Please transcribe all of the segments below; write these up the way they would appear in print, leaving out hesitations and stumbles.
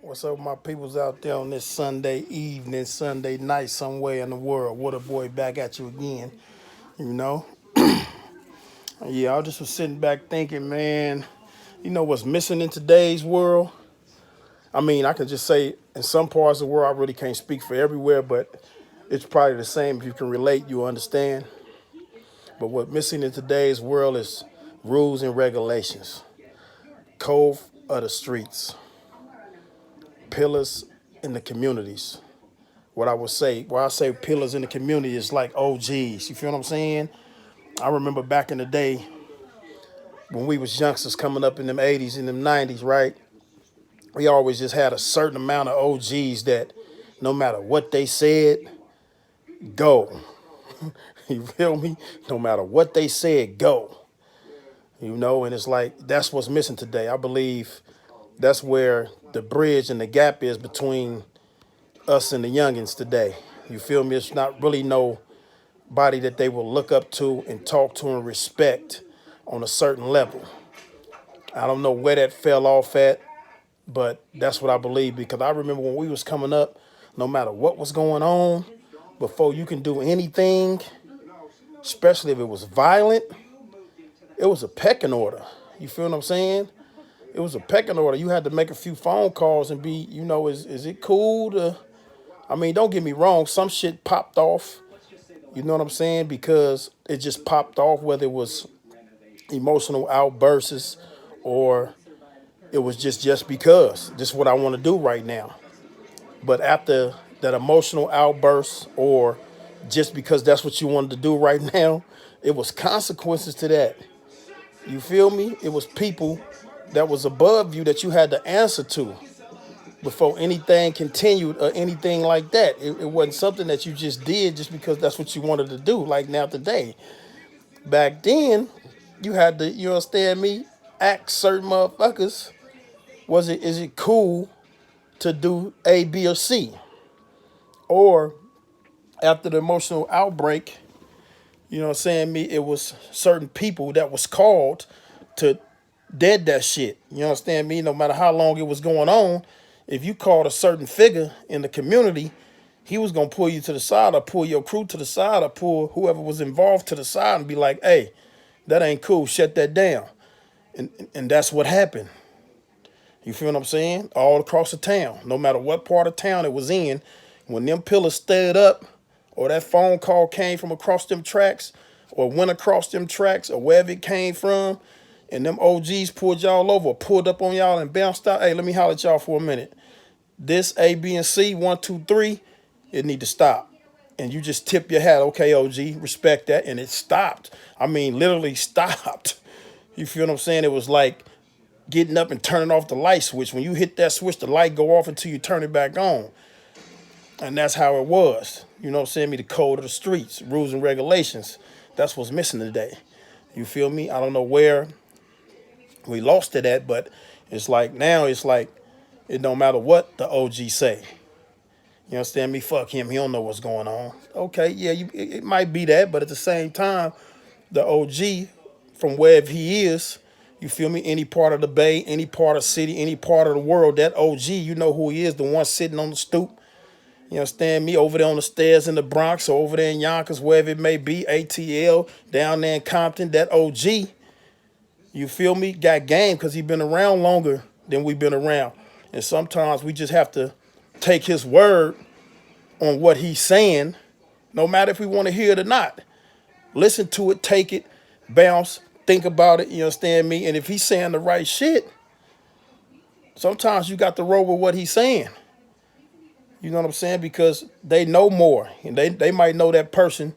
What's up, my peoples out there on this Sunday evening, Sunday night, somewhere in the world? Water boy back at you again. You know, yeah, I just was sitting back thinking, man. You know what's missing in today's world? I mean, I can just say in some parts of the world, I really can't speak for everywhere, but it's probably the same. If you can relate, you understand. But what's missing in today's world is rules and regulations, code of the streets, pillars in the communities. What I would say, why I say pillars in the community is like OGs. You feel what I'm saying? I remember back in the day when we was youngsters coming up in them 80s and them 90s, right? We always just had a certain amount of OGs that no matter what they said, go. You feel me? No matter what they said, go. You know, and it's like that's what's missing today. I believe that's where the bridge and the gap is between us and the youngins today. You feel me? It's not really nobody that they will look up to and talk to and respect on a certain level. I don't know where that fell off at, but that's what I believe, because I remember when we was coming up, no matter what was going on, before you can do anything, especially if it was violent, it was a pecking order. You feel what I'm saying? It was a pecking order. You had to make a few phone calls and be, is it cool to, I mean, don't get me wrong, some shit popped off, you know what I'm saying? Because it just popped off, whether it was emotional outbursts or it was just because this is what I want to do right now. But after that emotional outburst or just because that's what you wanted to do right now, it was consequences to that. You feel me? It was people that was above you that you had to answer to before anything continued or anything like that. It wasn't something that you just did just because that's what you wanted to do. Like now today, back then, you had to, you understand me, ask certain motherfuckers, is it cool to do A, B, or C? Or after the emotional outbreak, you know what I'm saying, me, it was certain people that was called to dead that shit. You understand me? No matter how long it was going on, if you called a certain figure in the community, he was gonna pull you to the side or pull your crew to the side or pull whoever was involved to the side and be like, hey, that ain't cool, shut that down. And that's what happened. You feel what I'm saying? All across the town, no matter what part of town it was in, when them pillars stood up or that phone call came from across them tracks or went across them tracks or wherever it came from, and them OGs pulled y'all over or pulled up on y'all and bounced out, hey, let me holler at y'all for a minute. This A, B, and C, 1, 2, 3, it need to stop. And you just tip your hat, okay, OG, respect that, and it stopped. I mean, literally stopped. You feel what I'm saying? It was like getting up and turning off the light switch. When you hit that switch, the light go off until you turn it back on. And that's how it was. You know what I'm saying? The code of the streets, rules and regulations. That's what's missing today. You feel me? I don't know where we lost it at, but it's like now it's like it don't matter what the OG say. You understand me? Fuck him. He don't know what's going on. Okay, yeah, it might be that, but at the same time, the OG from wherever he is, you feel me? Any part of the bay, any part of the city, any part of the world, that OG, you know who he is, the one sitting on the stoop. You understand me? Over there on the stairs in the Bronx or over there in Yonkers, wherever it may be, ATL, down there in Compton, that OG, you feel me, got game because he been around longer than we've been around. And sometimes we just have to take his word on what he's saying, no matter if we want to hear it or not. Listen to it, take it, bounce, think about it, you understand me? And if he's saying the right shit, sometimes you got to roll with what he's saying. You know what I'm saying? Because they know more. And they might know that person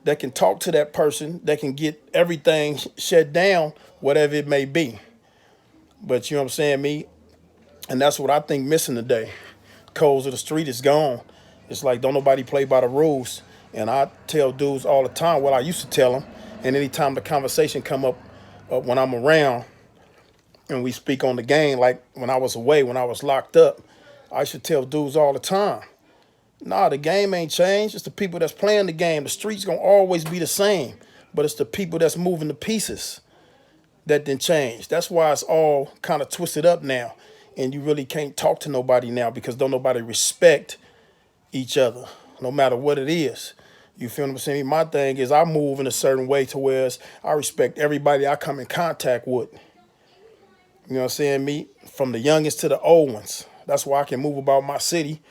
that can talk to that person, that can get everything shut down, whatever it may be. But you know what I'm saying, me? And that's what I think missing today. Codes of the street is gone. It's like don't nobody play by the rules. And I tell dudes all the time what I used to tell them. And anytime the conversation come up when I'm around and we speak on the game, like when I was away, when I was locked up, I should tell dudes all the time, nah, the game ain't changed. It's the people that's playing the game. The street's gonna always be the same, but it's the people that's moving the pieces that didn't change. That's why it's all kind of twisted up now. and you really can't talk to nobody now because don't nobody respect each other, no matter what it is. You feel what I'm saying? My thing is I move in a certain way to where I respect everybody I come in contact with. You know what I'm saying? Me, from the youngest to the old ones. That's why I can move about my city.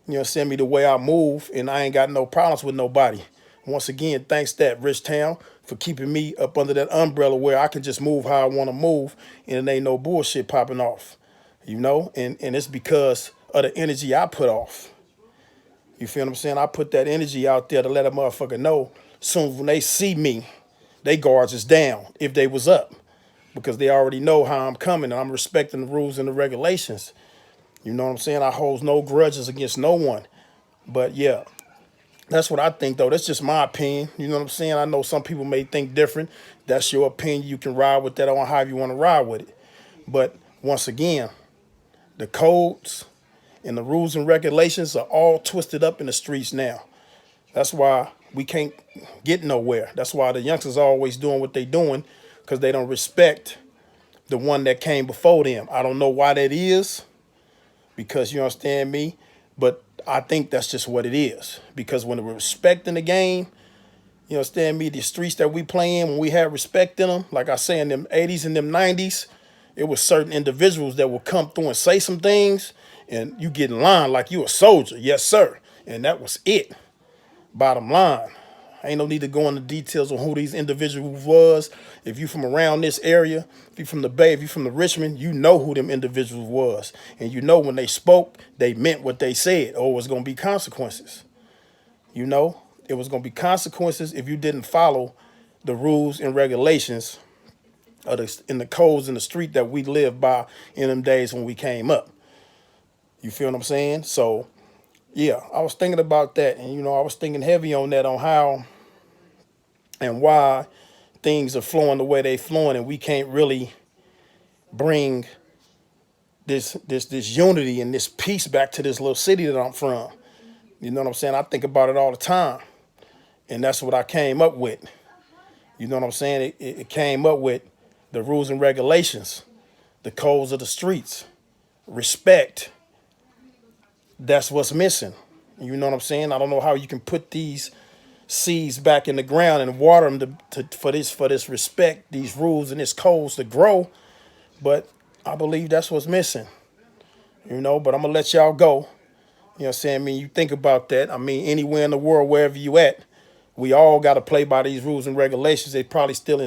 You know what I'm saying? Me the way I move, and I ain't got no problems with nobody. Once again, thanks that Rich Town for keeping me up under that umbrella where I can just move how I want to move, and it ain't no bullshit popping off. You know? And it's because of the energy I put off. You feel what I'm saying? I put that energy out there to let a motherfucker know soon when they see me, they guards is down if they was up. Because they already know how I'm coming and I'm respecting the rules and the regulations. You know what I'm saying? I hold no grudges against no one. But yeah, that's what I think though. That's just my opinion. You know what I'm saying? I know some people may think different. That's your opinion. You can ride with that on how you want to ride with it. But once again, the codes and the rules and regulations are all twisted up in the streets now. That's why we can't get nowhere. That's why the youngsters are always doing what they doing, because they don't respect the one that came before them. I don't know why that is, because you understand me, but I think that's just what it is. Because when we're respecting the game, you understand me, the streets that we play in, when we have respect in them, like I say in them 80s and them 90s, it was certain individuals that would come through and say some things, and you get in line like you a soldier. Yes, sir. And that was it. Bottom line. Ain't no need to go into details on who these individuals was. If you from around this area, if you from the Bay, if you from the Richmond, you know who them individuals was. And you know when they spoke, they meant what they said, or it was going to be consequences. You know, it was going to be consequences if you didn't follow the rules and regulations of in the codes in the street that we lived by in them days when we came up. You feel what I'm saying? So, yeah, I was thinking about that. And, you know, I was thinking heavy on that, on how and why things are flowing the way they flowing, and we can't really bring this unity and this peace back to this little city that I'm from. You know what I'm saying? I think about it all the time, and that's what I came up with. You know what I'm saying? It came up with the rules and regulations, the codes of the streets, respect. That's what's missing. You know what I'm saying? I don't know how you can put these seeds back in the ground and water them for this respect, these rules and this codes to grow. But I believe that's what's missing, you know. But I'm going to let y'all go. You know what I'm saying? I mean, you think about that. I mean, anywhere in the world, wherever you at, we all got to play by these rules and regulations. They probably still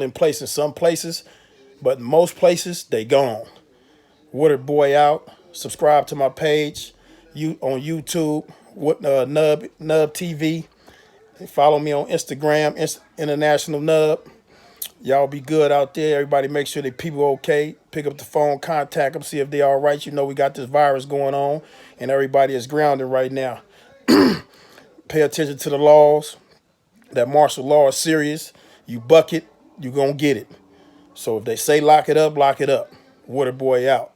in place in some places, but in most places, they gone. Water Boy out. Subscribe to my page on YouTube, NUBBTV. Follow me on Instagram, International Nub. Y'all be good out there. Everybody make sure that people okay. Pick up the phone, contact them, see if they all right. You know we got this virus going on, and everybody is grounded right now. Pay attention to the laws. That martial law is serious. You buck it, you gonna get it. So if they say lock it up, lock it up. Water Boy out.